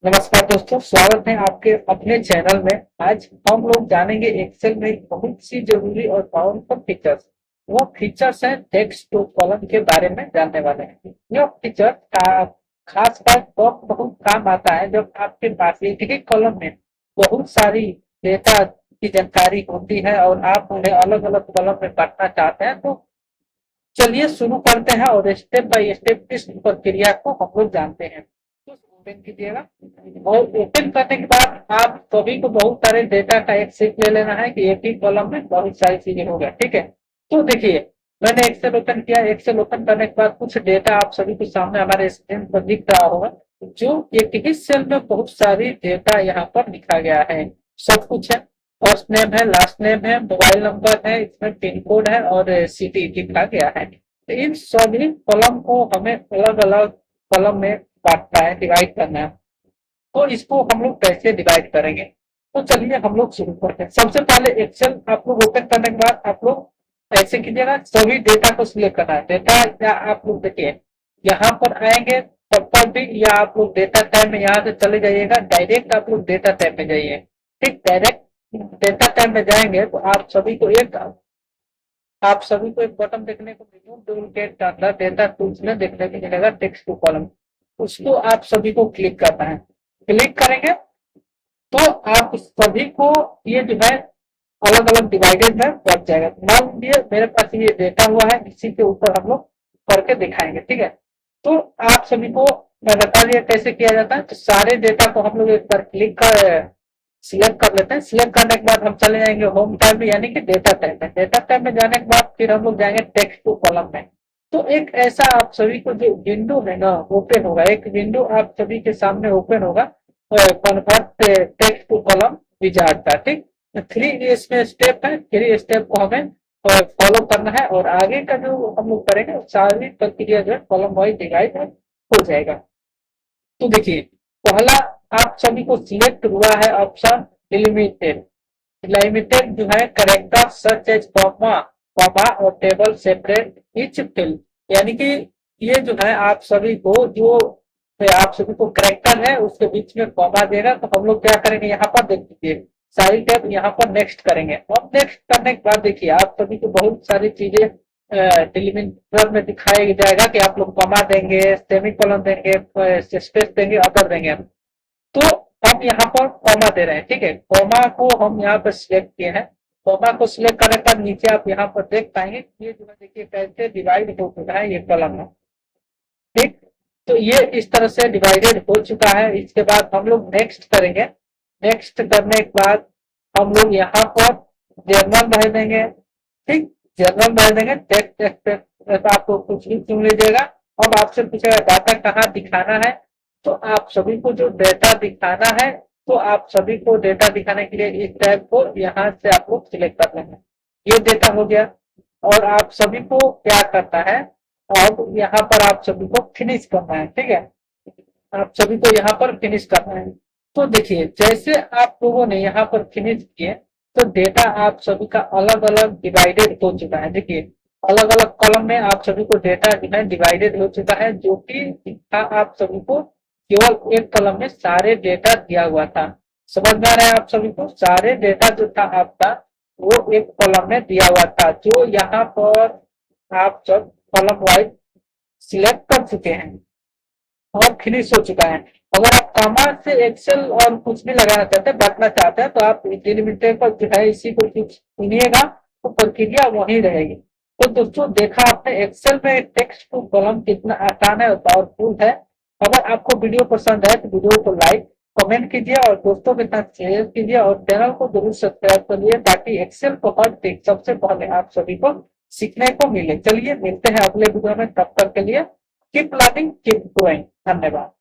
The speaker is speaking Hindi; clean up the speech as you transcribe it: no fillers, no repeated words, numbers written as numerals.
नमस्कार दोस्तों, स्वागत है आपके अपने चैनल में। आज हम लोग जानेंगे एक्सेल में बहुत सी जरूरी और पावरफुल फीचर्स। वो फीचर्स हैं टेक्स्ट टू कॉलम के बारे में जानने वाले हैं। यह फीचर खास कर तब बहुत काम आता है जब आपके पास एक ही कॉलम में बहुत सारी डेटा की जानकारी होती है और आप उन्हें अलग अलग कॉलम में बांटना चाहते हैं। तो चलिए शुरू करते हैं और स्टेप बाय स्टेप इस प्रक्रिया को हम लोग जानते हैं। तो ओपन कीजिएगा और ओपन करने के बाद आप सभी को बहुत सारे डेटा का एक शीट ले लेना है कि एक ही कॉलम में बहुत सारी चीजें होगा। ठीक है, तो देखिए मैंने एक्सेल ओपन किया। एक्सेल ओपन करने के बाद कुछ डेटा आप सभी के सामने हमारे स्क्रीन पर दिख रहा होगा, जो एक ही सेल में बहुत सारी डेटा यहाँ पर लिखा गया है। सब कुछ है, फर्स्ट नेम है, लास्ट नेम है, मोबाइल नंबर है, इसमें पिन कोड है और सिटी लिखा गया है। तो इन सभी कॉलम को हमें अलग अलग कॉलम में बांटना है, डिवाइड करना है। तो इसको हम लोग कैसे डिवाइड करेंगे, तो चलिए हम लोग शुरू करते हैं। सबसे पहले एक्सेल आप लोग ओपन करने के बाद आप लोग ऐसे कीजिएगा, सभी डेटा को सिलेक्ट करना है। डेटा या आप लोग देखिए यहाँ पर आएंगे तब तक भी, या आप लोग डेटा टैब में यहाँ से चले जाइएगा, डायरेक्ट आप लोग डेटा टैब में जाइए। ठीक, डायरेक्ट डेटा टैब में जाएंगे तो आप सभी को एक बटन देखने को मिलेगा, डुप्लीकेट डाटा डेटा टूल्स में देखने को मिलेगा टेक्स्ट टू कॉलम। उसको आप सभी को क्लिक करना है। क्लिक करेंगे तो आप सभी को ये जो है अलग अलग डिवाइडेड में बढ़ जाएगा। मान लीजिए मेरे पास ये डेटा हुआ है, इसी के ऊपर हम लोग करके दिखाएंगे। ठीक है, तो आप सभी को मैं बता दिया कैसे किया जाता है। तो सारे डेटा को हम लोग एक बार क्लिक कर सिलेक्ट कर लेते हैं। सिलेक्ट करने के बाद हम चले जाएंगे होम टैब में, यानी कि डेटा टैब में। डेटा टैब में जाने के बाद फिर हम लोग जाएंगे टेक्स्ट टू कॉलम में। तो एक ऐसा आप सभी को जो विंडो है ना ओपन होगा, एक विंडो आप सभी के सामने ओपन होगा, convert text to column wizard का। ठीक, थ्री इसमें स्टेप है, थ्री स्टेप को हमें फॉलो करना है और आगे का जो हम लोग करेंगे सारी प्रक्रिया जो है कॉलम वाइज डिवाइड हो जाएगा। तो देखिए पहला आप सभी को सिलेक्ट हुआ है ऑप्शन डिलिमिटेड। लिमिटेड जो है character such as comma comma और टेबल सेपरेट ईच फील्ड, यानी कि ये जो है आप सभी को जो आप सभी को करेक्टर है उसके बीच में कॉमा देगा। तो हम लोग क्या करेंगे, यहाँ पर देख लीजिए सारी टैब यहाँ पर नेक्स्ट करेंगे। अब नेक्स्ट करने के बाद देखिए आप सभी को बहुत सारी चीजें डिलिमिटर में दिखाया जाएगा कि आप लोग कॉमा देंगे, सेमी कॉलन देंगे, स्पेस देंगे, अदर देंगे। तो हम यहाँ पर कॉमा दे रहे हैं। ठीक है, कॉमा को हम यहाँ पर सिलेक्ट किए हैं। कॉमा को सिलेक्ट करने के बाद नीचे आप यहाँ पर देख पाएंगे ये जो है देखिए कैसे डिवाइड हो चुका है ये कॉलम में। ठीक, तो ये इस तरह से डिवाइडेड हो चुका है। इसके बाद हम लोग नेक्स्ट करेंगे। नेक्स्ट करने के बाद हम लोग यहाँ पर जर्नल भर देंगे। ठीक, जर्नल भर देंगे। टेक्स्ट टेक्स्ट आपको कुछ भी चुन लीजिएगा। अब आपसे पूछेगा डाटा कहाँ दिखाना है, तो आप सभी को जो डेटा दिखाना है, तो आप सभी को डेटा दिखाने के लिए इस टैब को यहाँ से आप लोग सिलेक्ट कर लेंगे। ये डेटा हो गया और आप सभी को क्या करना है, अब यहाँ पर आप सभी को फिनिश करना है। ठीक है, आप सभी को यहाँ पर फिनिश करना है। तो देखिए जैसे आप लोगों ने यहाँ पर फिनिश किए तो डेटा आप सभी का अलग अलग डिवाइडेड हो चुका है। देखिए अलग अलग कॉलम में आप सभी को डेटा जो है डिवाइडेड हो चुका है, जो कि था आप सभी को केवल एक कॉलम में सारे डेटा दिया हुआ था। समझ में आ रहा है आप सभी को, सारे डेटा जो था आपका वो एक कॉलम में दिया हुआ था, जो यहाँ पर आप सब कॉलम वाइज सिलेक्ट कर चुके हैं और फिनिश हो चुका है। अगर आप कॉमा से एक्सेल और कुछ भी लगाना चाहते हैं, बांटना चाहते हैं, तो आप डिलिमिटेड पर जो है इसी को चुनिएगा तो प्रक्रिया वही रहेगी। तो दोस्तों देखा आपने एक्सेल में टेक्स्ट टू कॉलम कितना आसान है और पावरफुल है। अगर आपको वीडियो पसंद है तो वीडियो को लाइक कमेंट कीजिए और दोस्तों के साथ शेयर कीजिए और चैनल को जरूर सब्सक्राइब करिए, ताकि एक्सेल को हर टिप सबसे पहले आप सभी को सीखने को मिले। चलिए मिलते हैं अगले वीडियो में, तब तक के लिए कीप लर्निंग कीप ग्रोइंग। धन्यवाद।